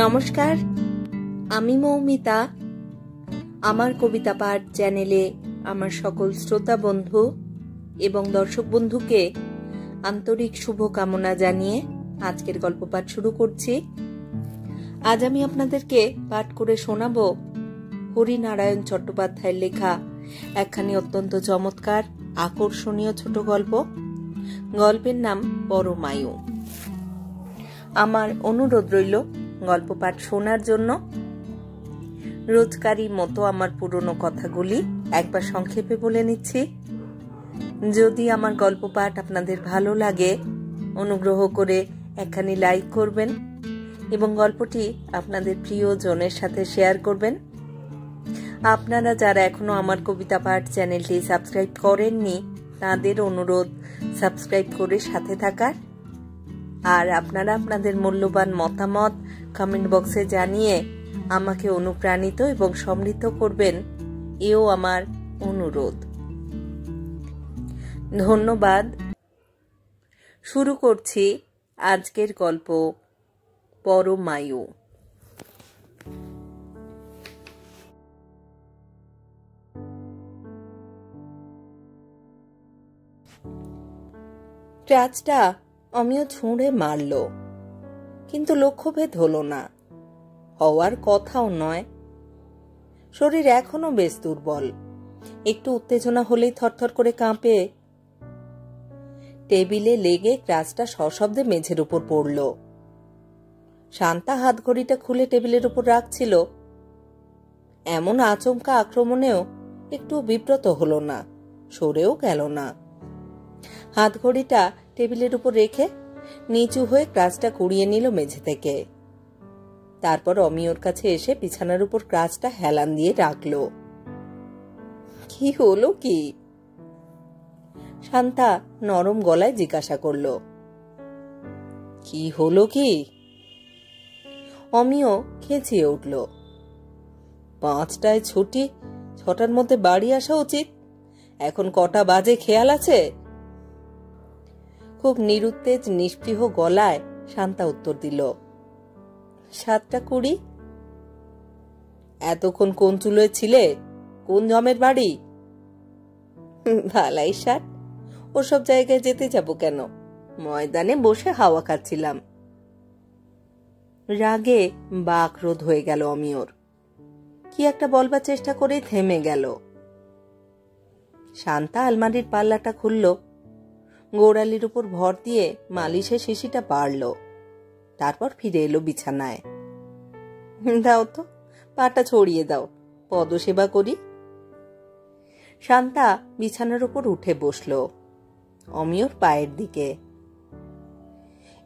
নমস্কার, আমি মৌমিতা। আমার কবিতা পাঠ চ্যানেলে আমার সকল শ্রোতা বন্ধু এবং দর্শক বন্ধুকে আন্তরিক শুভকামনা জানিয়ে আজকের গল্প পাঠ শুরু করছি। আজ আমি আপনাদেরকে পাঠ করে শোনাব হরিনারায়ণ চট্টোপাধ্যায়ের লেখা একখানি অত্যন্ত চমৎকার আকর্ষণীয় ছোট গল্প। গল্পের নাম পরমায়ু। আমার অনুরোধ রইল গল্প পাঠ শোনার জন্য। রোজকারই মতো আমার পুরনো কথাগুলি একবার সংক্ষেপে বলে নিচ্ছি। যদি আমার গল্প পাঠ আপনাদের ভালো লাগে, অনুগ্রহ করে একখানি লাইক করবেন এবং গল্পটি আপনাদের প্রিয়জনের সাথে শেয়ার করবেন। আপনারা যারা এখনো আমার কবিতা পাঠ চ্যানেলটি সাবস্ক্রাইব করেননি, তাদের অনুরোধ সাবস্ক্রাইব করে সাথে থাকার। আর আপনারা আপনাদের মূল্যবান মতামত কমেন্ট বক্সে জানিয়ে আমাকে অনুপ্রাণিত এবং সমৃদ্ধ করবেন, এও আমার অনুরোধ। ধন্যবাদ। শুরু করছি আজকের গল্প পরমায়ু। ট্রাচটা অমিয় ছুঁড়ে মারল, কিন্তু লক্ষ্যভেদ হল না, হওয়ার কথাও নয়। শরীর এখনো বেশ দুর্বল, একটু উত্তেজনা হলেই থরথর করে কাঁপে। টেবিলে লেগে ট্রাচটা সশব্দে মেঝের উপর পড়ল। শান্তা হাত ঘড়িটা খুলে টেবিলের উপর রাখছিল। এমন আচমকা আক্রমণেও একটু বিব্রত হল না, সরেও গেল না। হাত ঘড়িটা টেবিলের উপর রেখে নিচু হয়ে ক্রাচটা কুড়িয়ে নিল মেঝে থেকে। তারপর অমিয়র কাছে এসে বিছানার উপর ক্রাচটা হেলান দিয়ে রাখল। কি হলো কি? শান্তা নরম গলায় জিজ্ঞাসা করল। কি হলো কি? অমিয় খেঁচিয়ে উঠল। 5টায় ছুটি, 6টার মধ্যে বাড়ি আসা উচিত। এখন কটা বাজে খেয়াল আছে? খুব নিরুত্তেজ নিস্পৃহ গলায় শান্তা উত্তর দিল, 7:20। এতক্ষণ কোন চুলোয় ছিলে? কোন জমের বাড়ি? ভালাই ষাট, ওসব জায়গায় যেতে যাব কেন? ময়দানে বসে হাওয়া খাচ্ছিলাম। রাগে বাকরোধ হয়ে গেল অমিয়র। কি একটা বলবার চেষ্টা করে থেমে গেল। শান্তা আলমারির পাল্লাটা খুলল, গোড়ালির উপর ভর দিয়ে মালিশের শিশিটা বাড়ল। তারপর ফিরে এলো বিছানায়। দাও তো, পাটা ছড়িয়ে দাও, পদসেবা করি। শান্তা বিছানার উপর উঠে বসল অমিয়র পায়ের দিকে।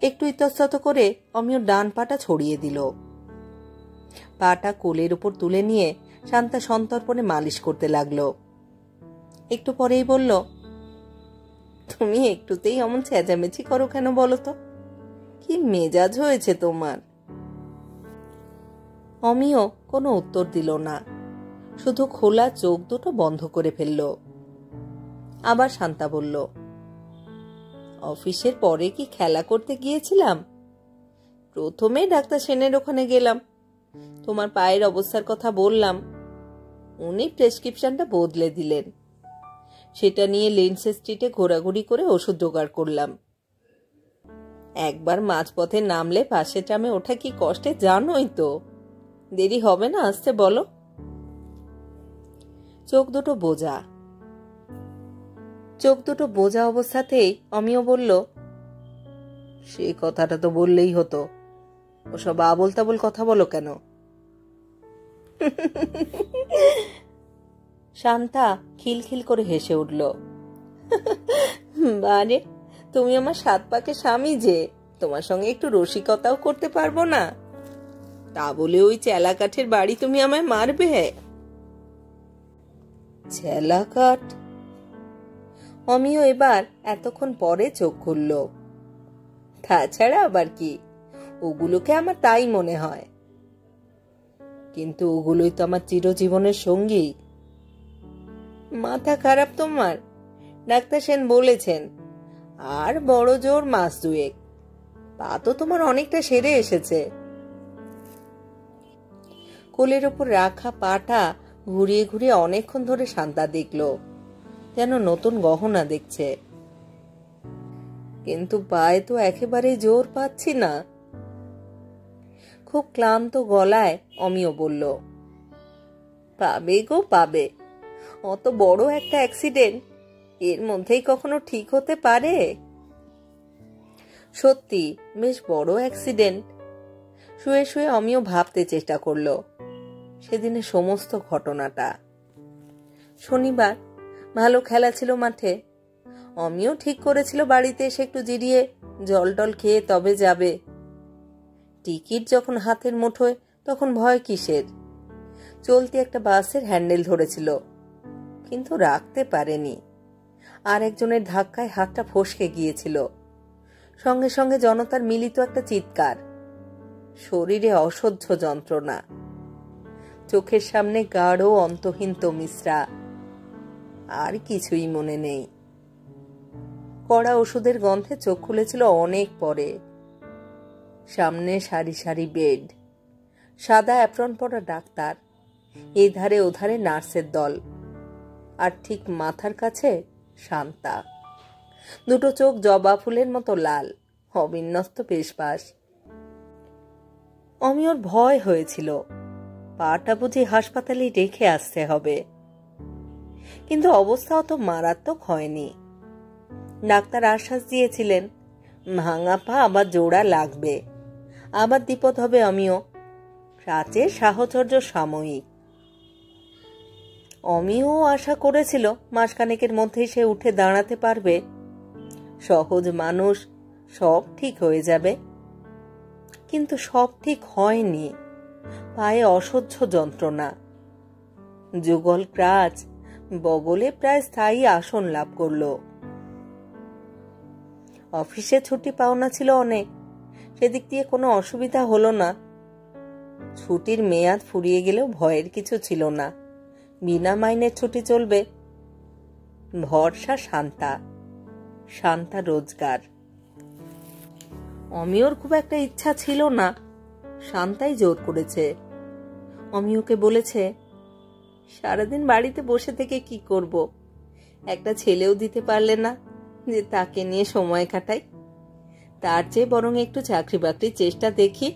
একটু ইতস্তত করে অমিয়র ডান পাটা ছড়িয়ে দিল। পাটা কোলের উপর তুলে নিয়ে শান্তা সন্তর্পণে মালিশ করতে লাগলো। একটু পরেই বলল, তুমি একটুতেই অমন চেঁচামেচি করো কেন বলো তো? কি মেজাজ হয়েছে তোমার? অমিয় কোনো উত্তর দিল না, শুধু খোলা চোখ দুটো বন্ধ করে ফেলল। আবার শান্তা বলল, অফিসের পরে কি খেলা করতে গিয়েছিলাম? প্রথমে ডাক্তার সেনের ওখানে গেলাম, তোমার পায়ের অবস্থার কথা বললাম। উনি প্রেসক্রিপশনটা বদলে দিলেন। সেটা নিয়ে লেন্সে স্ট্রিটে ঘোরাঘুরি করে ওষুধ জোগাড় করলাম। একবার মাঝপথে নামলে পাশে ট্রামে ওঠা কি কষ্টে জানোই তো। দেরি হবে না আসতে বলো? চোখ দুটো বোঝা অবস্থাতেই অমিয় বলল, সেই কথাটা তো বললেই হতো। ওসব আবোল তাবোল কথা বলো কেন? শান্তা খিলখিল করে হেসে উঠল। বারে, তুমি আমার 7 পাকে স্বামী যে, তোমার সঙ্গে একটু রসিকতাও করতে পারবো না? তা বলে ওই চেলা কাঠের বাড়ি তুমি আমায় মারবে? চেলা কাঠ? অমিয় এবার এতক্ষণ পরে চোখ খুলল। তাছাড়া আবার কি, ওগুলোকে আমার তাই মনে হয়। কিন্তু ওগুলোই তো আমার চিরজীবনের সঙ্গী। মাথা খারাপ তোমার? ডাক্তার সেন বলেছেন আর বড় জোর 2 মাস। পা তো তোমার অনেকটা সেরে এসেছে। কোলের ওপর রাখা পাটা ঘুরিয়ে ঘুরিয়ে অনেকক্ষণ ধরে শান্তা দেখল, যেন নতুন গহনা দেখছে। কিন্তু পায়ে তো একেবারেই জোর পাচ্ছি না। খুব ক্লান্ত গলায় অমিয় বলল, পাবে গো পাবে, অত বড় একটা অ্যাক্সিডেন্ট এর মধ্যেই কখনো ঠিক হতে পারে? সত্যি বেশ বড় অ্যাক্সিডেন্ট। শুয়ে শুয়ে অমিয় ভাবতে চেষ্টা করলো সেদিনের সমস্ত ঘটনাটা। শনিবার, ভালো খেলা ছিল মাঠে। অমিয় ঠিক করেছিল বাড়িতে এসে একটু জিরিয়ে জল টল খেয়ে তবে যাবে। টিকিট যখন হাতের মুঠোয় তখন ভয় কিসের? চলতি একটা বাসের হ্যান্ডেল ধরেছিল, কিন্তু রাখতে পারেনি। আর একজনের ধাক্কায় হাতটা ফসকে গিয়েছিল। সঙ্গে সঙ্গে জনতার মিলিত একটা চিৎকার, শরীরে অসহ্য যন্ত্রণা, চোখের সামনে গাঢ় অন্তহীন তমিশ্রা। আর কিছুই মনে নেই। কড়া ওষুধের গন্ধে চোখ খুলেছিল অনেক পরে। সামনে সারি সারি বেড, সাদা অ্যাপ্রন পরা ডাক্তার, এই ধারে ওধারে নার্সের দল, আর ঠিক মাথার কাছে শান্তা। দুটো চোখ জবা ফুলের মতো লাল, অবিন্যস্ত পেশপাশ। অমিয়র ভয় হয়েছিল, পাটা বুঝি হাসপাতালে রেখে আসতে হবে। কিন্তু অবস্থা অত মারাত্মক হয়নি। ডাক্তার আশ্বাস দিয়েছিলেন, ভাঙা পা আবার জোড়া লাগবে, আবার বিপদ হবে অমিয়। রাতের সাহচর্য সাময়িক। অমিয় আশা করেছিল মাসখানেকের মধ্যেই সে উঠে দাঁড়াতে পারবে। সহজ মানুষ, সব ঠিক হয়ে যাবে। কিন্তু সব ঠিক হয়নি। পায়ে অসহ্য যন্ত্রণা, যুগল ক্রাচ, বগলে প্রায় স্থায়ী আসন লাভ করল। অফিসে ছুটি পাওনা ছিল অনেক, সেদিক দিয়ে কোনো অসুবিধা হলো না। ছুটির মেয়াদ ফুরিয়ে গেলেও ভয়ের কিছু ছিল না, বিনা মাইনের ছুটি চলবে। ভরসা শান্তা, শান্তা রোজগার। অমিয়র খুব একটা ইচ্ছা ছিল না, শান্তাই জোর করেছে। অমিয়কে বলেছে, সারাদিন বাড়িতে বসে থেকে কি করব, একটা ছেলেও দিতে পারলে না যে তাকে নিয়ে সময় কাটাই, তার চেয়ে বরং একটু চাকরি বাকরির চেষ্টা দেখি।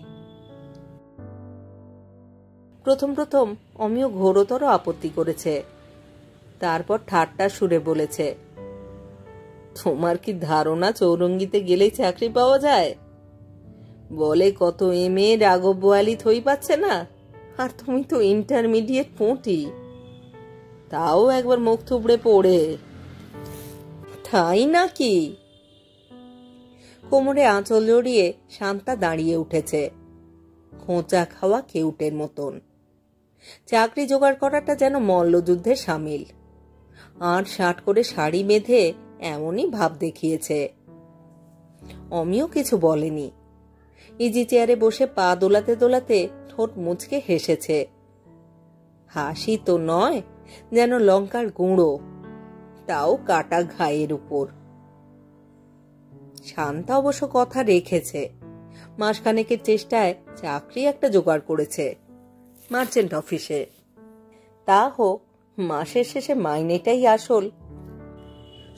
প্রথম প্রথম অমিয় ঘোরতর আপত্তি করেছে, তারপর ঠাট্টা সুরে বলেছে, তোমার কি ধারণা চৌরঙ্গিতে গেলেই চাকরি পাওয়া যায়? বলে কত এমএ রাঘব বোয়ালি থই পাচ্ছে না, আর তুমি তো ইন্টারমিডিয়েট পুঁটি, তাও একবার মুখ থুবড়ে পড়ে। তাই নাকি? কোমরে আঁচল জড়িয়ে শান্তা দাঁড়িয়ে উঠেছে, খোঁচা খাওয়া কেউটের মতন। চাকরি জোগাড় করাটা যেন মল্লযুদ্ধে সামিল। ৮-৬০ করে শাড়ি বেঁধে এমনই ভাব দেখিয়েছে। অমিও কিছু বলেনি। ইজি চেয়ারে বসে পা দোলাতে দোলাতে ঠোঁট মুচকে হেসেছে। হাসি তো নয়, যেন লঙ্কার গুঁড়ো, তাও কাটা ঘায়ের উপর। শান্তা অবশ্য কথা রেখেছে। মাসখানেকের চেষ্টায় চাকরি একটা জোগাড় করেছে মার্চেন্ট অফিসে। তা হোক, মাসের শেষে মাইনেটাই আসল।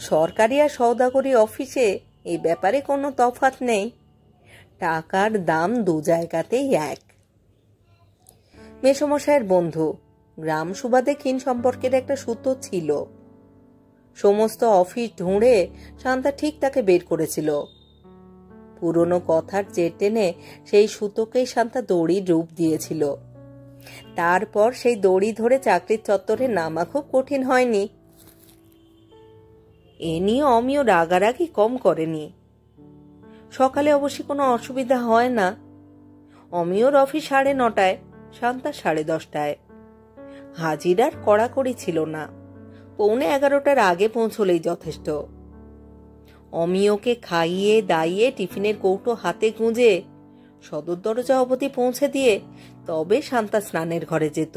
সরকারি আর সওদাগরি অফিসে এই ব্যাপারে কোনো তফাৎ নেই, টাকার দাম দু জায়গাতেই এক। মেসমশায়ের বন্ধু, গ্রাম সুবাদে ক্ষীণ সম্পর্কের একটা সূত্র ছিল। সমস্ত অফিস ঢুঁড়ে শান্তা ঠিক তাকে বের করেছিল। পুরনো কথার জের টেনে সেই সুতোকেই শান্তা দড়ির রূপ দিয়েছিল। তারপর সেই দড়ি ধরে চাকরির চত্বরে নামা খুব কঠিন হয়নি। এ নিয়ে অমিয় রাগারাগি কম করেনি। সকালে অবশ্য কোনো অসুবিধা হয় না। অমিয়র অফিস 9:30, শান্তা 10:30। হাজিরার কড়াকড়ি ছিল না, 11:45 আগে পৌঁছলেই যথেষ্ট। অমিয়কে খাইয়ে দাইয়ে টিফিনের কৌটো হাতে গুঁজে সদর দরজা অবধি পৌঁছে দিয়ে তবে শান্তা স্নানের ঘরে যেত।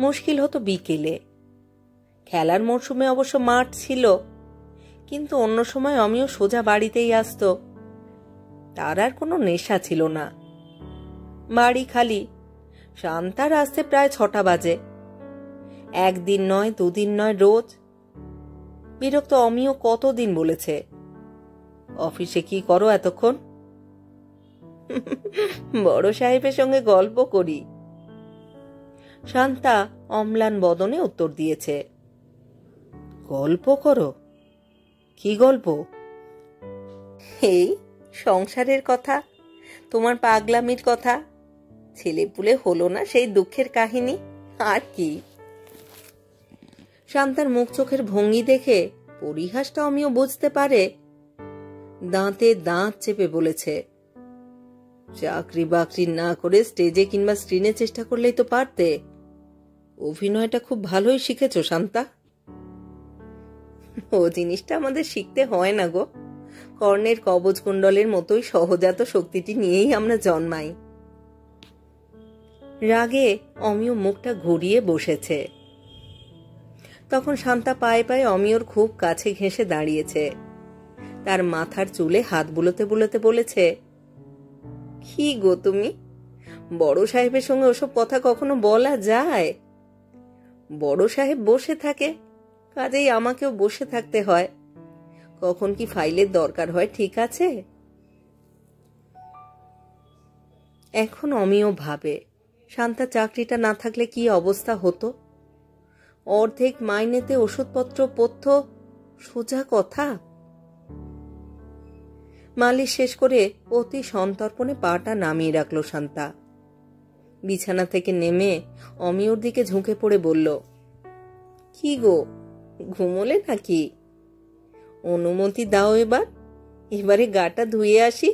মুশকিল হতো বিকেলে। খেলার মরশুমে অবশ্য মাঠ ছিল, কিন্তু অন্য সময় অমিয় সোজা বাড়িতেই আসত। তার আর কোনো নেশা ছিল না। বাড়ি খালি, শান্তার আসতে প্রায় 6টা বাজে। একদিন নয়, দুদিন নয়, রোজ। বিরক্ত অমিও কতদিন বলেছে। অফিসে কি করো এতক্ষণ? বড় সাহেবের সঙ্গে গল্প করি। শান্তা অম্লান বদনে উত্তর দিয়েছে। গল্প করো? কি গল্প? এই সংসারের কথা, তোমার পাগলামির কথা, ছেলেপুলে হলো না সেই দুঃখের কাহিনী, আর কি। শান্তার মুখ চোখের ভঙ্গি দেখে পরিহাসটা আমিও বুঝতে পারে। দাঁতে দাঁত চেপে বলেছে, চাকরি বাকরি না করে স্টেজে কিংবা স্ক্রিনে চেষ্টা করলেই তো পারতে। অভিনয়টা খুব ভালোই শিখেছ শান্তা। ও জিনিসটা আমাদের শিখতে হয় না গো। কর্ণের কবচ কুণ্ডলের মতোই সহজাত শক্তিটি নিয়েই আমরা জন্মাই। রাগে অমিয় মুখটা ঘুরিয়ে বসেছে। তখন শান্তা পায়ে পায়ে অমিয়র খুব কাছে ঘেঁষে দাঁড়িয়েছে। তার মাথার চুলে হাত বুলোতে বুলোতে বলেছে, কি গো তুমি, বড় সাহেবের সঙ্গে ওসব কথা কখনো বলা যায়? বড় সাহেব বসে থাকে, কাজেই আমাকেও বসে থাকতে হয়। কখন কি ফাইলের দরকার হয় ঠিক আছে। এখন অমিয় ভাবে, শান্তা চাকরিটা না থাকলে কি অবস্থা হতো। অর্ধেক মাইনেতে ওষুধপত্র পথ্য, সোজা কথা। মালিশ শেষ করে অতি সন্তর্পণে পাটা নামিয়ে রাখল শান্তা। বিছানা থেকে নেমে অমিয়র দিকে ঝুঁকে পড়ে বলল, কি গো, ঘুমোলে নাকি? অনুমতি দাও এবারে গাটা ধুয়ে আসি।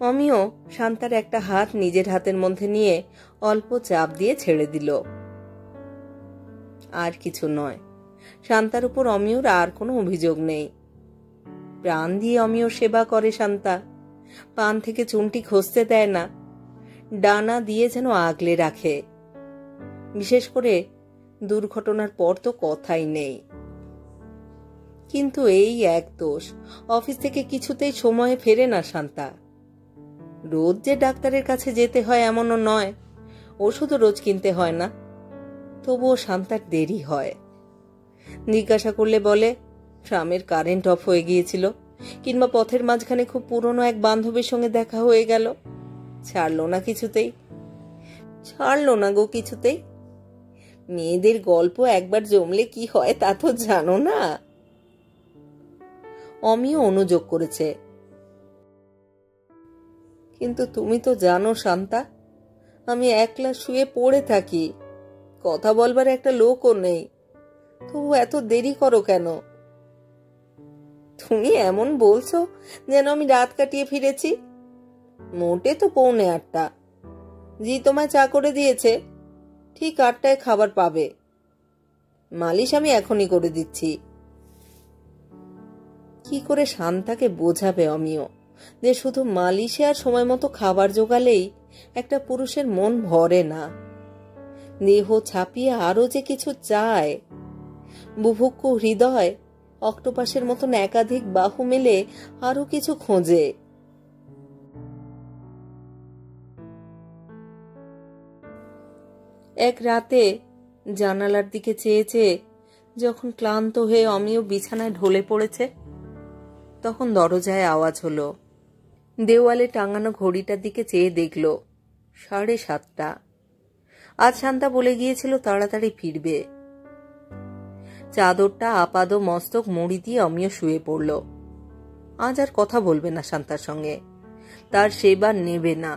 অমিয় শান্তার একটা হাত নিজের হাতের মধ্যে নিয়ে অল্প চাপ দিয়ে ছেড়ে দিল। আর কিছু নয়, শান্তার উপর অমিয়র আর কোনো অভিযোগ নেই। প্রাণ দিয়ে অমিয়র সেবা করে শান্তা। পান থেকে চুনটি খসতে দেয় না, ডানা দিয়ে যেন আগলে রাখে। বিশেষ করে দুর্ঘটনার পর তো কথাই নেই। কিন্তু এই এক দোষ, অফিস থেকে কিছুতেই সময়ে ফেরে না শান্তা। রোজ যে ডাক্তারের কাছে যেতে হয় এমনও নয়, ওষুধও রোজ কিনতে হয় না। তবুও শান্তার দেরি হয়। জিজ্ঞাসা করলে বলে ট্রামের কারেন্ট অফ হয়ে গিয়েছিল, কিংবা পথের মাঝখানে খুব পুরনো এক বান্ধবীর সঙ্গে দেখা হয়ে গেল। ছাড়লো না কিছুতেই। মেয়েদের গল্প একবার জমলে কি হয় তা তো জানো না। অমিও অনুযোগ করেছে, কিন্তু তুমি তো জানো শান্তা, আমি একলা শুয়ে পড়ে থাকি, কথা বলবার একটা লোকও নেই। তবু এত দেরি করো কেন? তুমি এমন বলছো যেন আমি রাত কাটিয়ে ফিরেছি। মোটে তো 7:45। জি তোমায় চা করে দিয়েছে, ঠিক 8টায় খাবার পাবে। মালিশ আমি এখনই করে দিচ্ছি। কি করে শান্তাকে বোঝাবে অমিয় যে শুধু মালিশে আর সময় মতো খাবার জোগালেই একটা পুরুষের মন ভরে না। দেহ ছাপিয়ে আরো যে কিছু চায়। বুভুক্ষ হৃদয় অক্টোপাসের মতন একাধিক বাহু মেলে আরো কিছু খোঁজে। এক রাতে জানালার দিকে চেয়ে চেয়ে যখন ক্লান্ত হয়ে অমিয় বিছানায় ঢলে পড়েছে, তখন দরজায় আওয়াজ হলো। দেওয়ালে টাঙানো ঘড়িটার দিকে চেয়ে দেখল 7:30। আজ শান্তা বলে গিয়েছিল তাড়াতাড়ি ফিরবে। চাদরটা আপাদ মস্তক মুড়ি দিয়ে অমিয় শুয়ে পড়ল। আজ আর কথা বলবে না শান্তার সঙ্গে, তার সেবা নেবে না,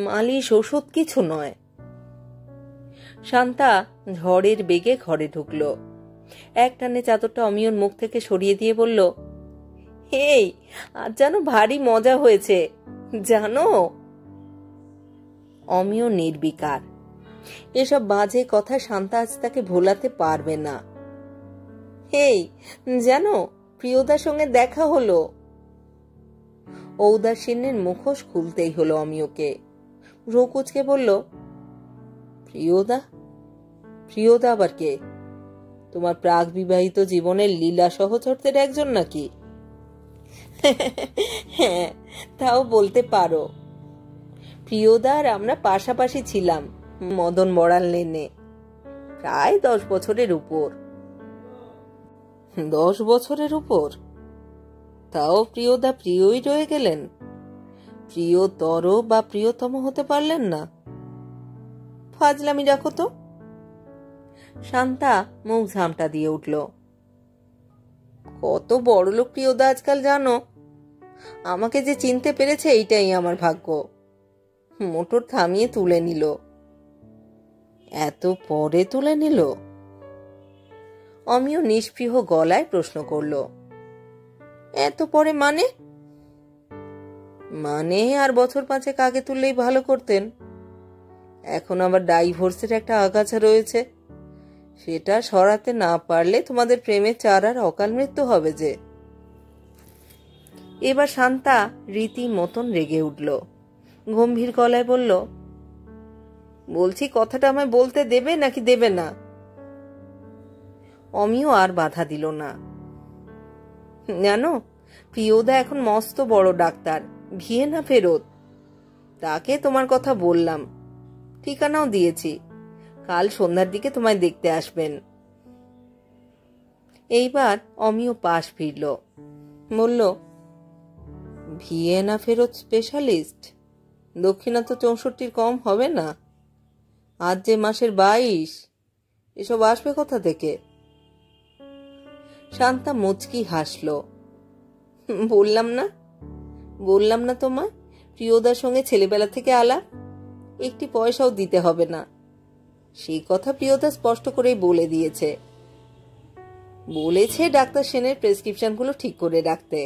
মালিশ ওষুধ কিছু নয়। শান্তা ঝড়ের বেগে ঘরে ঢুকল। এক টানে চাদরটা অমিয়র মুখ থেকে সরিয়ে দিয়ে বলল, হেই, আজ যেন ভারী মজা হয়েছে জানো। অমিয় নির্বিকার। এসব বাজে কথা শান্তা আজ তাকে ভোলাতে পারবে না। হেই, জানো প্রিয়দার সঙ্গে দেখা হলো। ঔদাসীন্যের মুখোশ খুলতেই হলো অমিয়কে। রোকুচকে বলল, প্রিয়দা? প্রিয়দা আবার কে? তোমার প্রাক বিবাহিত জীবনের লীলা সহচরদের একজন নাকি? হ্যাঁ, তাও বলতে পারো। প্রিয়দা আর আমরা পাশাপাশি ছিলাম মদন বড়াল লেনে, প্রায় 10 বছরের উপর। 10 বছরের উপর? তাও প্রিয়দা প্রিয়ই রয়ে গেলেন, প্রিয়তর বা প্রিয়তম হতে পারলেন না? ফাজলামি রাখো তো। শান্তা মুখ ঝামটা দিয়ে উঠল। কত বড়লোক প্রিয়দা আজকাল জানো? আমাকে যে চিনতে পেরেছে এইটাই আমার ভাগ্য। মোটর থামিয়ে তুলে নিল। এত পরে তুলে নিল? অমিয় নিষ্পৃহ গলায় প্রশ্ন করল। এত পরে মানে? মানে আর বছর 5 আগে তুললেই ভালো করতেন। এখন আবার ডাইভোর্সের একটা আগাছা রয়েছে, সেটা সরাতে না পারলে তোমাদের প্রেমের চারার অকাল মৃত্যু হবে যে। এবার শান্তা রীতি মতন রেগে উঠল, গম্ভীর গলায় বলল, বলছি কথাটা আমায় বলতে দেবে নাকি দেবে না? অমিও আর বাধা দিল না। জানো, প্রিয়দা এখন মস্ত বড় ডাক্তার, ভিয়েনা ফেরত। তাকে তোমার কথা বললাম, ঠিকানাও দিয়েছি, কাল সন্ধ্যার দিকে তোমায় দেখতে আসবেন। এইবার অমিও পাশ ফিরল, বলল, ভিয়েনা ফেরত স্পেশালিস্ট? দক্ষিণা তো 64 কম হবে না। আজ যে মাসের 22, এসব আসবে কোথা থেকে? শান্তা মুচকি হাসল। বললাম না তোমায়, প্রিয়দার সঙ্গে ছেলেবেলা থেকে আলাপ, একটি পয়সাও দিতে হবে না। সেই কথা প্রিয়দা স্পষ্ট করেই বলে দিয়েছে। বলেছে ডাক্তার সেনের প্রেসক্রিপশনগুলো ঠিক করে রাখতে।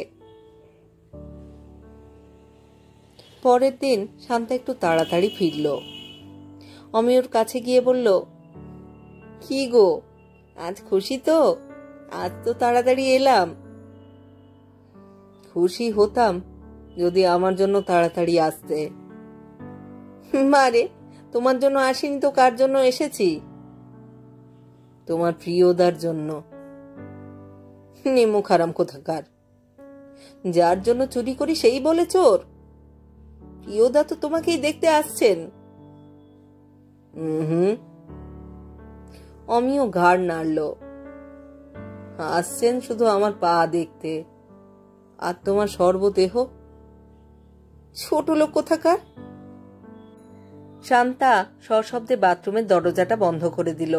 পরের দিন শান্তা একটু তাড়াতাড়ি ফিরল। অমিয়র কাছে গিয়ে বলল, কি গো, আজ খুশি তো? আজ তো তাড়াতাড়ি এলাম। খুশি হতাম যদি আমার জন্য তাড়াতাড়ি আসতে। মারে, তোমার জন্য আসিনি তো কার জন্য এসেছি? তোমার প্রিয়দার জন্য। নেমো খারাম কোথাকার, যার জন্য চুরি করি সেই বলে চোর? প্রিয়দা তো তোমাকেই দেখতে আসছেন। অমিও ঘাড় নাড়ল। আসছেন শুধু আমার পা দেখতে, আর তোমার সর্বদেহ। ছোট লোক কোথাকার। শান্তা সশব্দে বাথরুমের দরজাটা বন্ধ করে দিল।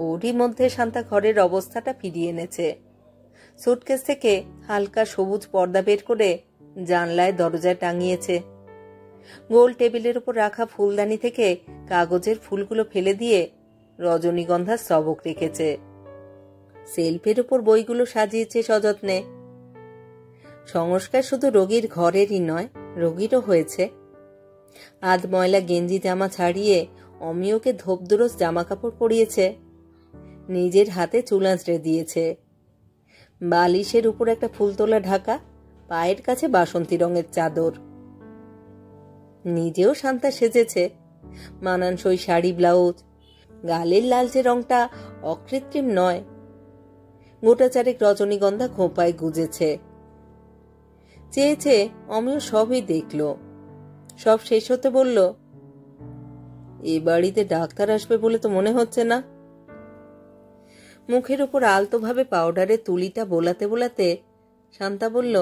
ওরই মধ্যে শান্তা ঘরের অবস্থাটা ফিরিয়ে এনেছে। সুটকেস থেকে হালকা সবুজ পর্দা বের করে জানলায় দরজায় টাঙিয়েছে। গোল টেবিলের উপর রাখা ফুলদানি থেকে কাগজের ফুলগুলো ফেলে দিয়ে রজনীগন্ধার স্তবক রেখেছে। সেলফের উপর বইগুলো সাজিয়েছে সযত্নে। সংস্কার শুধু রোগীর ঘরেরই নয়, রোগীরও হয়েছে। আধ ময়লা গেঞ্জি জামা ছাড়িয়ে অমিয়কে ধোপদুরস জামা কাপড় পরিয়েছে, নিজের হাতে চুল আঁচড়ে দিয়েছে। বালিশের উপর একটা ফুলতোলা ঢাকা, পায়ের কাছে বাসন্তী রঙের চাদর। নিজেও শান্তা সেজেছে, মানানসই শাড়ি ব্লাউজ, গালের লালচে রংটা অকৃত্রিম নয়। গোটা চারেক রজনীগন্ধা খোঁপায় গুজেছে। চেয়েছে অমিয় সবই দেখল। সব শেষ হতে বলল, এ বাড়িতে ডাক্তার আসবে বলে তো মনে হচ্ছে না। মুখের উপর আলতোভাবে পাউডারের তুলিটা বোলাতে বোলাতে শান্তা বলল,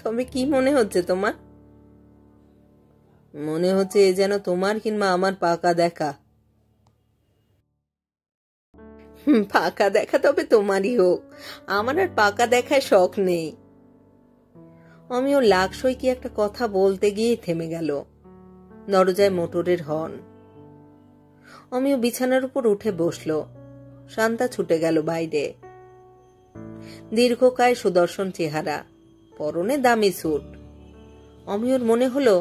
তবে কি মনে হচ্ছে তোমার? মনে হচ্ছে এ যেন তোমার কিংবা আমার পাকা দেখা। পাকা দেখা তবে তোমারই হোক, আমার আর পাকা দেখায় শখ নেই। আমিও লাকসই কি একটা কথা বলতে গিয়ে থেমে গেল। দরজায় মোটরের হর্ন। আমিও বিছানার উপর উঠে বসল। শান্তা ছুটে গেল বাইরে। দীর্ঘকায় সুদর্শন চেহারা, পরনে দামি স্যুট। অমিয়র মনে হলো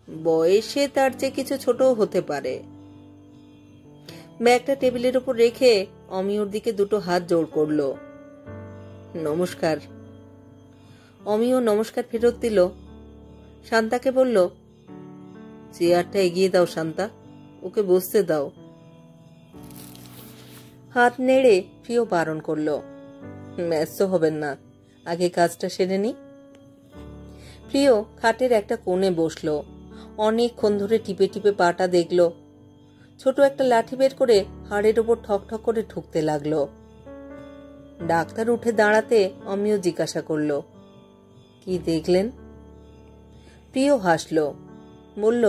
বয়সে তার চেয়ে কিছু ছোট হতে পারে। ব্যাগটা টেবিলের উপর রেখে অমিয়র দিকে দুটো হাত জোড় করল। নমস্কার। অমিয় নমস্কার ফেরত দিল। শান্তাকে বলল, চেয়ারটা এগিয়ে দাও শান্তা, ওকে বসতে দাও। হাত নেড়ে প্রিয় বারণ করল, ব্যস্ত হবেন না, আগে কাজটা সেরে নি। প্রিয় খাটের একটা কোণে বসল। অনেকক্ষণ ধরে টিপে টিপে পাটা দেখল। ছোট একটা লাঠি বের করে হাড়ের ওপর ঠক ঠক করে ঠুকতে লাগলো। ডাক্তার উঠে দাঁড়াতে অমিয় জিজ্ঞাসা করল, কি দেখলেন? প্রিয় হাসল, বলল,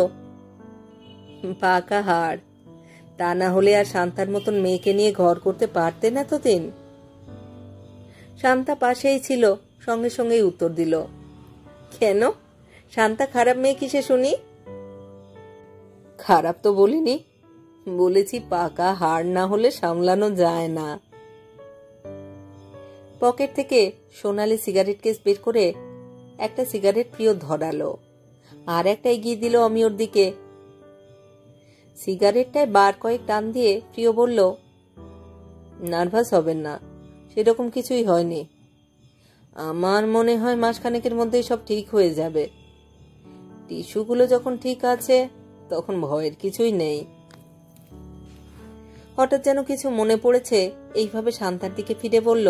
পাকা হাড়। তা না হলে আর শান্তার মতন মেয়েকে নিয়ে ঘর করতে পারতেন এতদিন? শান্তা পাশেই ছিল, সঙ্গে সঙ্গেই উত্তর দিল, কেন, শান্তা খারাপ মেয়ে কিসে শুনি? খারাপ তো বলিনি, বলেছি পাকা হাড় না হলে সামলানো যায় না। পকেট থেকে সোনালি সিগারেট কেস বের করে একটা সিগারেট প্রিয় ধরালো, আর একটা এগিয়ে দিল অমিয়র দিকে। সিগারেটটায় বার কয়েক টান দিয়ে প্রিয় বলল, নার্ভাস হবেন না, সেরকম কিছুই হয়নি। আমার মনে হয় মাসখানেকের মধ্যেই সব ঠিক হয়ে যাবে। টিস্যুগুলো যখন ঠিক আছে তখন ভয়ের কিছুই নেই। হঠাৎ যেন কিছু মনে পড়েছে, এইভাবে শান্তার দিকে ফিরে বলল,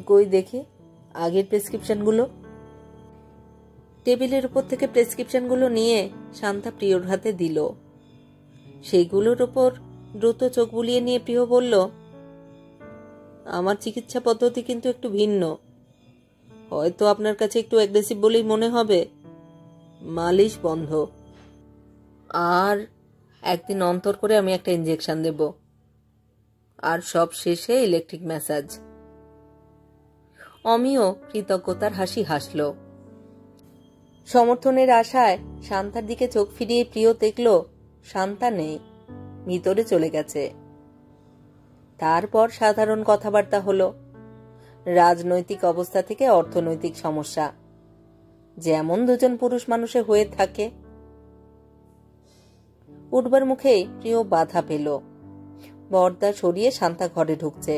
কই দেখি আগের প্রেসক্রিপশনগুলো। টেবিলের উপর থেকে প্রেসক্রিপশনগুলো নিয়ে শান্তা প্রিয়র হাতে দিল। সেইগুলোর উপর দ্রুত চোখ বুলিয়ে নিয়ে প্রিয় বলল, আমার চিকিৎসা পদ্ধতি কিন্তু একটু ভিন্ন। হয়তো আপনার কাছে একটু অ্যাগ্রেসিভ বলেই মনে হবে। মালিশ বন্ধ, আর একদিন অন্তর করে আমি একটা ইনজেকশন দেব, আর সব শেষে ইলেকট্রিক ম্যাসাজ। অমিয় কৃতজ্ঞতার হাসি হাসল। সমর্থনের আশায় শান্তার দিকে চোখ ফিরিয়ে প্রিয় দেখল শান্তা নেই, ভিতরে চলে গেছে। তারপর সাধারণ কথাবার্তা হলো, রাজনৈতিক অবস্থা থেকে অর্থনৈতিক সমস্যা, যেমন দুজন পুরুষ মানুষে হয়ে থাকে। উঠবার মুখে প্রিয় বাধা পেল। পর্দা সরিয়ে শান্তা ঘরে ঢুকছে।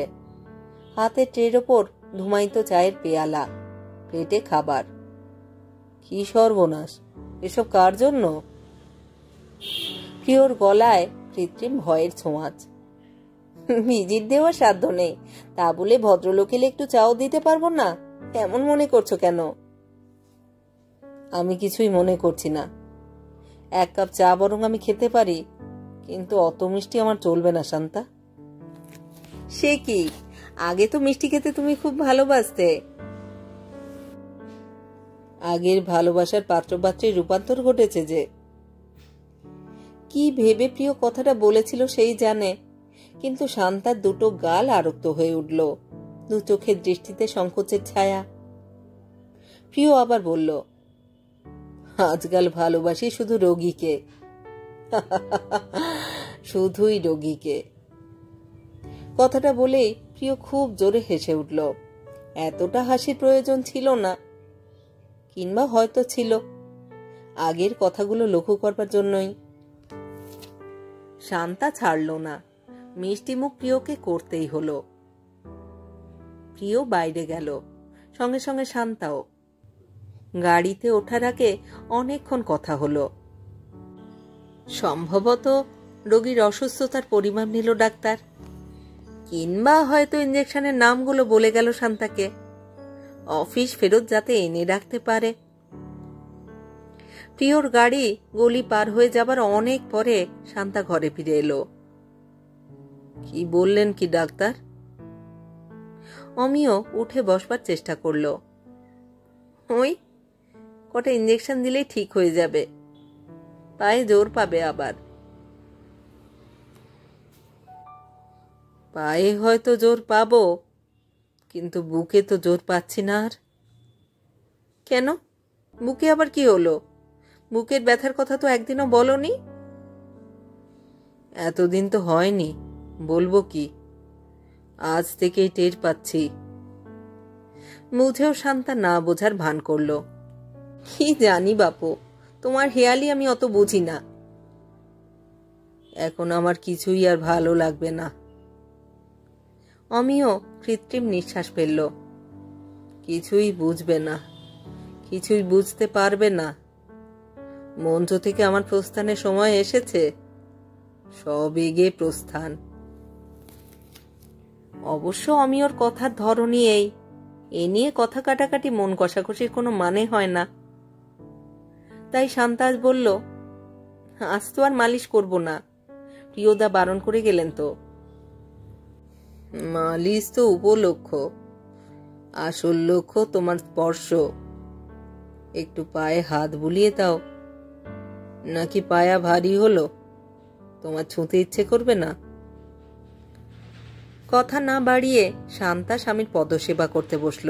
হাতে ট্রের ওপর ধুমায়িত চায়ের পেয়ালা, প্লেটে খাবার। কি সর্বনাশ, এসব কার জন্য? প্রিয়র গলায় কৃত্রিম ভয়ের ছোঁয়াচ। ভিজিট দেওয়ার সাধ্য নেই, তা বলে ভদ্রলোক এলে একটু চাও দিতে পারবো না? এমন মনে করছো কেন? আমি কিছুই মনে করছি না। এক কাপ চা বরং আমি খেতে পারি, কিন্তু অত মিষ্টি আমার চলবে না শান্তা। সে কি, আগে তো মিষ্টি খেতে তুমি খুব ভালোবাসতে। আগের ভালোবাসার পাত্রপাত্রের রূপান্তর ঘটেছে যে। কি ভেবে প্রিয় কথাটা বলেছিল সেই জানে, কিন্তু শান্তার দুটো গাল আরক্ত হয়ে উঠল, দু চোখের দৃষ্টিতে সংকোচের ছায়া। প্রিয় আবার বলল, আজকাল ভালোবাসি শুধু রোগীকে। শুধুই রোগীকে। কথাটা বলেই প্রিয় খুব জোরে হেসে উঠল। এতটা হাসির প্রয়োজন ছিল না, কিংবা হয়তো ছিল, আগের কথাগুলো লক্ষ্য করবার জন্যই। শান্তা ছাড়ল না, মিষ্টি মুখ প্রিয়কে করতেই হলো। প্রিয় বাইরে গেল, সঙ্গে সঙ্গে শান্তাও। গাড়িতে ওঠার আগে অনেকক্ষণ কথা হলো। সম্ভবত রোগীর অসুস্থতার পরিমাপ নিল ডাক্তার, কিংবা হয়তো ইঞ্জেকশনের নামগুলো বলে গেল শান্তাকে, অফিস ফেরত যাতে এনে রাখতে পারে। প্রিয়র গাড়ি গলি পার হয়ে যাবার অনেক পরে শান্তা ঘরে ফিরে এলো। কি বললেন কি ডাক্তার? অমিয় উঠে বসবার চেষ্টা করল। ওই কটা ইঞ্জেকশন দিলেই ঠিক হয়ে যাবে, পায়ে জোর পাবে আবার। পায়ে হয়তো জোর পাবো, কিন্তু বুকে তো জোর পাচ্ছি না আর। কেন, বুকে আবার কি হলো? বুকের ব্যথার কথা তো একদিনও বলনি। এতদিন তো হয়নি, বলবো কি, আজ থেকেই টের পাচ্ছি। বুঝেও শান্তা না বোঝার ভান করল। কি জানি বাপু, তোমার হেয়ালি আমি অত বুঝি না। এখন আমার কিছুই আর ভালো লাগবে না। অমিয় কৃত্রিম নিঃশ্বাস ফেলল। কিছুই বুঝবে না, কিছুই বুঝতে পারবে না। মঞ্চ থেকে আমার প্রস্থানের সময় এসেছে, সবেগে প্রস্থান। অবশ্য অমিয়র কথার ধরনই এই, এ নিয়ে কথা কাটাকাটি মন কষাকষির কোনো মানে হয় না। তাই শান্তা আজ বলল, আজ তো আর মালিশ করব না, প্রিয়দা বারণ করে গেলেন তো। মালিশ তো উপলক্ষ, আসল লক্ষ্য তোমার স্পর্শ। একটু পায়ে হাত বুলিয়ে দাও। নাকি পায়া ভারী হলো, তোমার ছুঁতে ইচ্ছে করবে না? কথা না বাড়িয়ে শান্তা স্বামীর পদসেবা করতে বসল।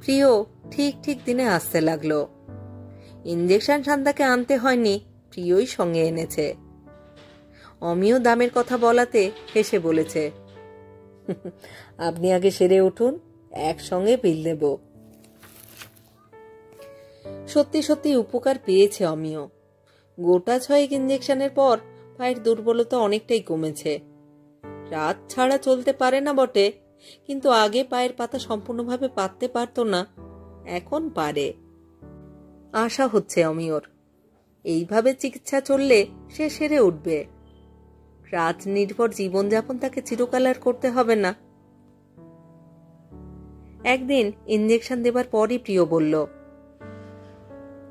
প্রিয় ঠিক ঠিক দিনে আসতে লাগলো। ইঞ্জেকশন শান্তাকে আনতে হয়নি, প্রিয়ই সঙ্গে এনেছে। অমিয় দামের কথা বলাতে হেসে বলেছে, আপনি আগে সেরে উঠুন, একসঙ্গে বিল দেব। সত্যি সত্যি উপকার পেয়েছে অমিয়। গোটা 6 ইঞ্জেকশনের পর পায়ের দুর্বলতা অনেকটাই কমেছে। রাত ছাড়া চলতে পারে না বটে, কিন্তু আগে পায়ের পাতা সম্পূর্ণভাবে পাততে পারত না, এখন পারে। আশা হচ্ছে অমিয়র, এইভাবে চিকিৎসা চললে সে সেরে উঠবে। রাজনির্ভর জীবনযাপন তাকে চিরকাল আর করতে হবে না। একদিন ইঞ্জেকশন দেবার পরই প্রিয় বলল,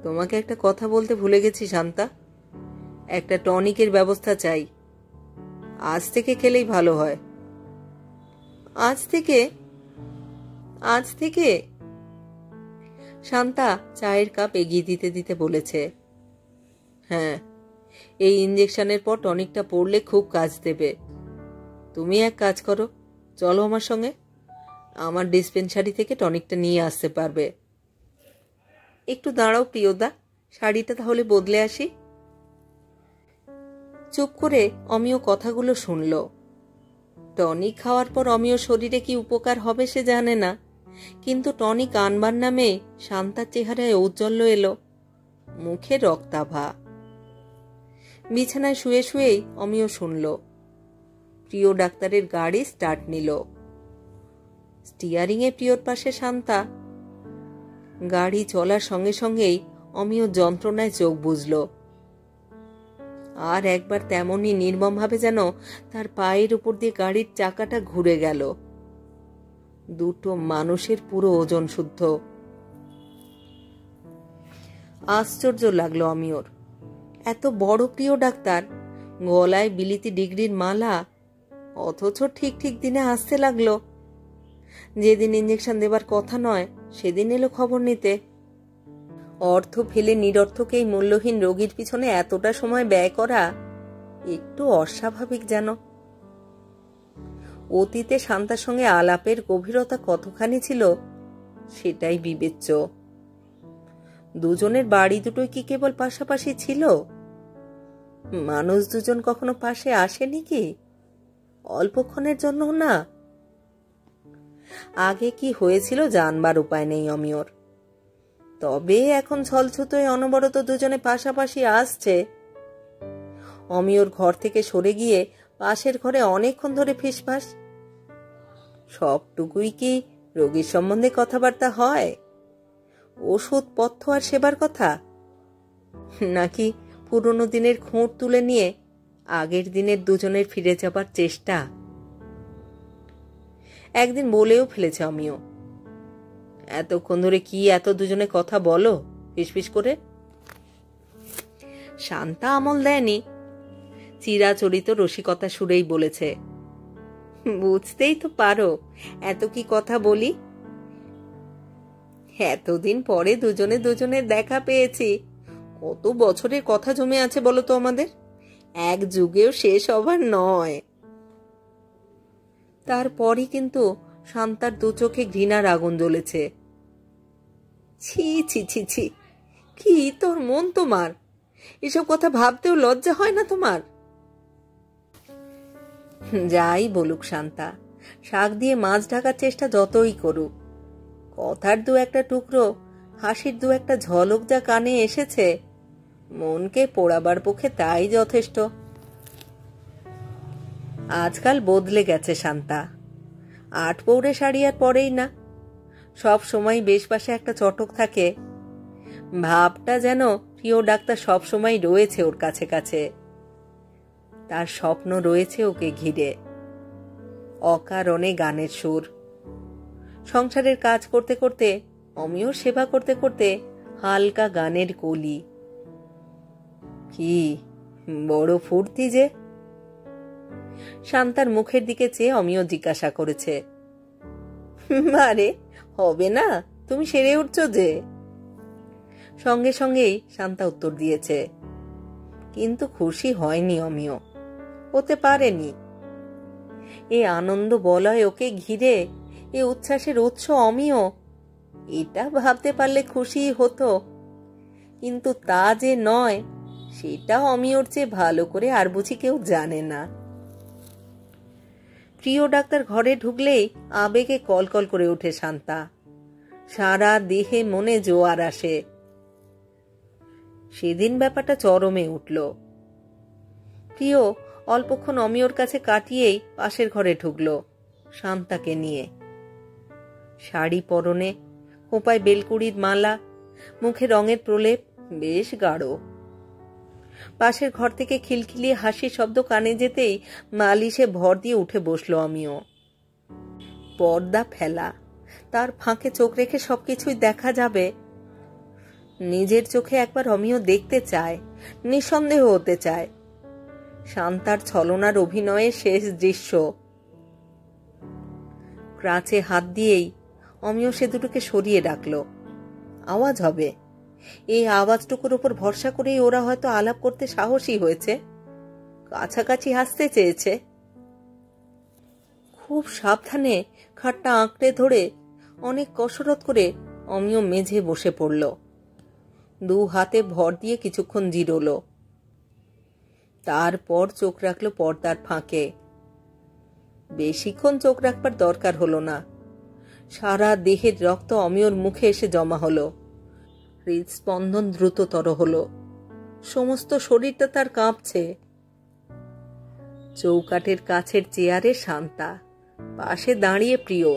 তোমাকে একটা কথা বলতে ভুলে গেছি শান্তা, একটা টনিকের ব্যবস্থা চাই। আজ থেকে খেলেই ভালো হয়। আজ থেকে? আজ থেকে? শান্তা চায়ের কাপ এগিয়ে দিতে দিতে বলেছে, হ্যাঁ, এই ইঞ্জেকশনের পর টনিকটা পড়লে খুব কাজ দেবে। তুমি এক কাজ করো, চলো আমার সঙ্গে, আমার ডিসপেন্সারি থেকে টনিকটা নিয়ে আসতে পারবে। একটু দাঁড়াও প্রিয়দা, শাড়িটা তাহলে বদলে আসি। চুপ করে অমিয় কথাগুলো শুনল। টনিক খাওয়ার পর অমিয় শরীরে কি উপকার হবে সে জানে না, কিন্তু টনিক আনবার নামে শান্তার চেহারায় ঔজ্জ্বল্য এলো, মুখে রক্তাভা। বিছানায় শুয়ে শুয়েই অমিয় শুনল প্রিয় ডাক্তারের গাড়ি স্টার্ট নিল। স্টিয়ারিং এ প্রিয়র পাশে শান্তা। গাড়ি চলার সঙ্গে সঙ্গেই অমিয় যন্ত্রণায় চোখ বুঝল। আর একবার তেমনই নির্মমভাবে যেন তার পায়ের উপর দিয়ে গাড়ির চাকাটা ঘুরে গেল। দুটো মানুষের পুরো ওজন শুদ্ধ। আশ্চর্য লাগলো অমিয়র, এত বড় প্রিয় ডাক্তার, গলায় বিলিতি ডিগ্রির মালা, অথচ ঠিক ঠিক দিনে আসতে লাগলো। যেদিন ইঞ্জেকশন দেবার কথা নয় সেদিন এলো খবর নিতে। অর্থ ফেলে নিরর্থক এই মূল্যহীন রোগীর পিছনে এতটা সময় ব্যয় করা একটু অস্বাভাবিক যেন। অতীতে শান্তার সঙ্গে আলাপের গভীরতা কতখানি ছিল সেটাই বিবেচ্য। দুজনের বাড়ি দুটোই কি কেবল পাশাপাশি ছিল? মানুষ দুজন কখনো পাশে আসেনি কি? অল্পক্ষণের জন্য না। আগে কি হয়েছিল জানবার উপায় নেই অমিয়র, তবে এখন ছলছুতোয় অনবরত দুজনে পাশাপাশি আসছে। অমিয়র ঘর থেকে সরে গিয়ে পাশের ঘরে অনেকক্ষণ ধরে ফিসফাস। সবটুকুই কি রোগীর সম্বন্ধে কথাবার্তা হয়? ওষুধ পথ্য আর সেবার কথা, নাকি পুরনো দিনের খুঁট তুলে নিয়ে আগের দিনের দুজনের ফিরে যাবার চেষ্টা? একদিন বলেও ফেলেছে অমিয়, এতক্ষণ ধরে কি এত দুজনে কথা বলো ফিসফিস করে? শান্তা আমল দেয়নি, চিরাচরিত রসিকতা সুরেই বলেছে, বুঝতেই তো পারো এত কি কথা বলি। এতদিন পরে দুজনে দুজনের দেখা পেয়েছি, কত বছরের কথা জমে আছে বলো তো আমাদের, এক যুগেও শেষ হবার নয়। তারপরই কিন্তু শান্তার দু চোখে ঘৃণার আগুন জ্বলেছে। ছি ছি ছি ছি, কি তোর মন তোমার, এসব কথা ভাবতেও লজ্জা হয় না তোমার? যাই বলুক শান্তা, শাক দিয়ে মাছ ঢাকার চেষ্টা যতই করুক, কথার দু একটা টুকরো, হাসির দু একটা ঝলক যা কানে এসেছে, মনকে পোড়াবার পক্ষে তাই যথেষ্ট। আজকাল বদলে গেছে শান্তা, 8 পৌরে শাড়ি আর পরেই না, সব সময় বেশ পাশে একটা চটক থাকে। ভাবটা যেন প্রিয় ডাক্তার সব সময় রয়েছে ওর কাছে কাছে, তার স্বপ্ন রয়েছে ওকে ঘিরে। অকারণে গানের সুর। সংসারের কাজ করতে করতে, অমিয়র সেবা করতে করতে হালকা গানের কলি। কি বড় ফুর্তি যে! শান্তার মুখের দিকে চেয়ে অমিয় জিজ্ঞাসা করেছে, আরে হবে না, তুমি সেরে উঠছ যে। সঙ্গে সঙ্গেই শান্তা উত্তর দিয়েছে, কিন্তু খুশি হয়নি অমিয়, হতে পারেনি। এ আনন্দ বলয় ওকে ঘিরে, এ উচ্ছ্বাসের উৎস অমিয়, এটা ভাবতে পারলে খুশি হতো, কিন্তু তা যে নয় সেটা অমিয়র চেয়ে ভালো করে আর বুঝি কেউ জানে না। প্রিয় ডাক্তার ঘরে ঢুকলেই আবেগে কলকল করে ওঠে শান্তা, সারা দেহে মনে জোয়ার আসে। সেদিন ব্যাপারটা চরমে উঠল। প্রিয় অল্পক্ষণ অমিয়র কাছে কাটিয়েই পাশের ঘরে ঢুকল শান্তাকে নিয়ে। শাড়ি পরনে, খোঁপায় বেলকুড়ির মালা, মুখে রঙের প্রলেপ বেশ গাঢ়। পাশের ঘর থেকে খিলখিলিয়ে হাসির শব্দ কানে যেতেই মালিশে ভর দিয়ে উঠে বসলো অমিয়। পর্দা ফেলা, তার ফাঁকে চোখ রেখে সবকিছুই দেখা যাবে। নিজের চোখে একবার অমিয় দেখতে চায়, নিঃসন্দেহ হতে চায় শান্তার ছলনার অভিনয়ের শেষ দৃশ্য। ক্রাচে হাত দিয়েই অমিয় সে দুটোকে সরিয়ে ডাকল। আওয়াজ হবে, এই আওয়াজটুকুর উপর ভরসা করেই ওরা হয়তো আলাপ করতে সাহসী হয়েছে, কাছাকাছি আসতে চেয়েছে। খুব সাবধানে খাটটা আঁকড়ে ধরে অনেক কসরত করে অমিয় মেঝে বসে পড়ল। দু হাতে ভর দিয়ে কিছুক্ষণ জিরোল, তারপর চোখ রাখলো পর্দার ফাঁকে। বেশিক্ষণ চোখ রাখবার দরকার হলো না, সারা দেহের রক্ত অমিয়র মুখে এসে জমা হলো। হৃদস্পন্দন দ্রুততর হলো, সমস্ত শরীরটা তার কাঁপছে। চৌকাঠের কাছের চেয়ারে শান্তা, পাশে দাঁড়িয়ে প্রিয়,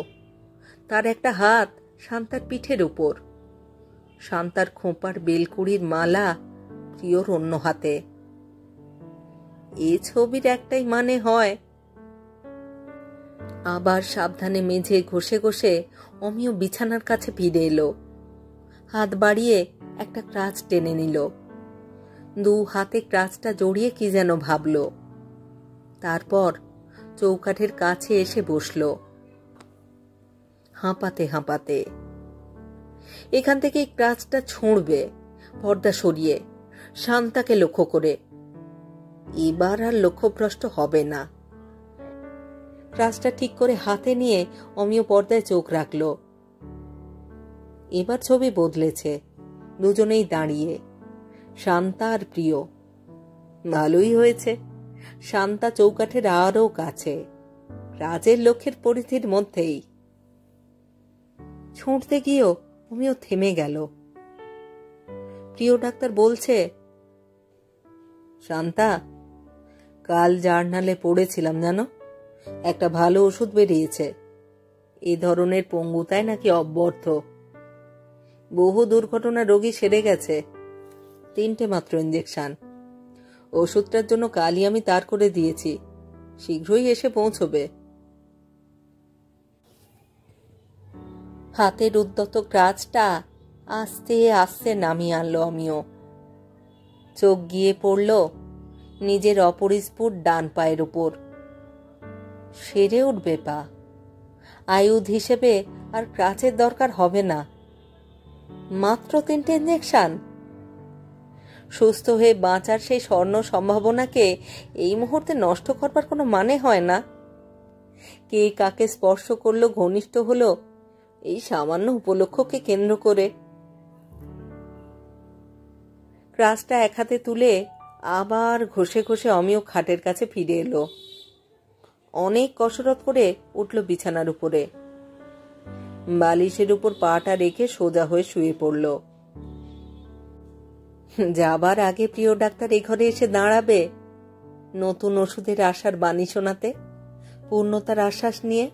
তার একটা হাত শান্তার পিঠের উপর, শান্তার খোঁপার বেলকুড়ির মালা প্রিয়র অন্য হাতে। এ ছবির একটাই মানে হয়। আবার সাবধানে মেঝে ঘষে ঘষে অমিয় বিছানার কাছে ফিরে এলো, হাত বাড়িয়ে একটা ক্রাচ টেনে নিল। দু হাতে ক্রাচটা জড়িয়ে কি যেন ভাবল, তারপর চৌকাঠের কাছে এসে বসল হাঁপাতে হাঁপাতে। এখান থেকে ক্রাচটা ছুঁড়বে পর্দা সরিয়ে, শান্তাকে লক্ষ্য করে। এবার আর লক্ষ্যভ্রষ্ট হবে না। ক্রাচটা ঠিক করে হাতে নিয়ে অমিয় পর্দায় চোখ রাখল। এবার ছবি বদলেছে, দুজনেই দাঁড়িয়ে, শান্তা আর প্রিয়। ভালোই হয়েছে, শান্তা চৌকাঠের আরও কাছে, রাজের লক্ষ্যের পরিধির মধ্যেই। ছুঁড়তে গিয়েও অমিয় থেমে গেল। প্রিয় ডাক্তার বলছে, শান্তা, কাল জার্নালে পড়েছিলাম জানো, একটা ভালো ওষুধ বেরিয়েছে, এ ধরনের পঙ্গুতায় নাকি অব্যর্থ। বহু দুর্ঘটনা রোগী সেরে গেছে, 3টে মাত্র ইঞ্জেকশন। ওষুধটার জন্য কালই আমি তার করে দিয়েছি, শীঘ্রই এসে পৌঁছবে। হাতের উদ্যত ক্রাচটা আস্তে আস্তে নামিয়ে আনলো অমিয়। চোখ গিয়ে পড়ল নিজের অপরিস্ফুট ডান পায়ের উপর। সেরে উঠবে পা, আয়ুধ হিসেবে আর ক্রাচের দরকার হবে না। মাত্র 3টে ইঞ্জেকশন। সুস্থ হয়ে বাঁচার সেই স্বর্ণ সম্ভাবনাকে এই মুহূর্তে নষ্ট করবার কোনো মানে হয় না। কে কাকে স্পর্শ করলো, ঘনিষ্ঠ হলো, এই সামান্য উপলক্ষকে কেন্দ্র করে। ক্রাচটা এক হাতে তুলে আবার ঘষে ঘষে অমিয় খাটের কাছে ফিরে এলো। অনেক কসরত করে উঠল বিছানার উপরে, বালিশের উপর পাটা রেখে সোজা হয়ে শুয়ে পড়ল। যাবার আগে প্রিয় ডাক্তার এই ঘরে এসে দাঁড়াবে, নতুন ওষুধের আশার বাণী শোনাতে, পূর্ণতার আশ্বাস নিয়ে।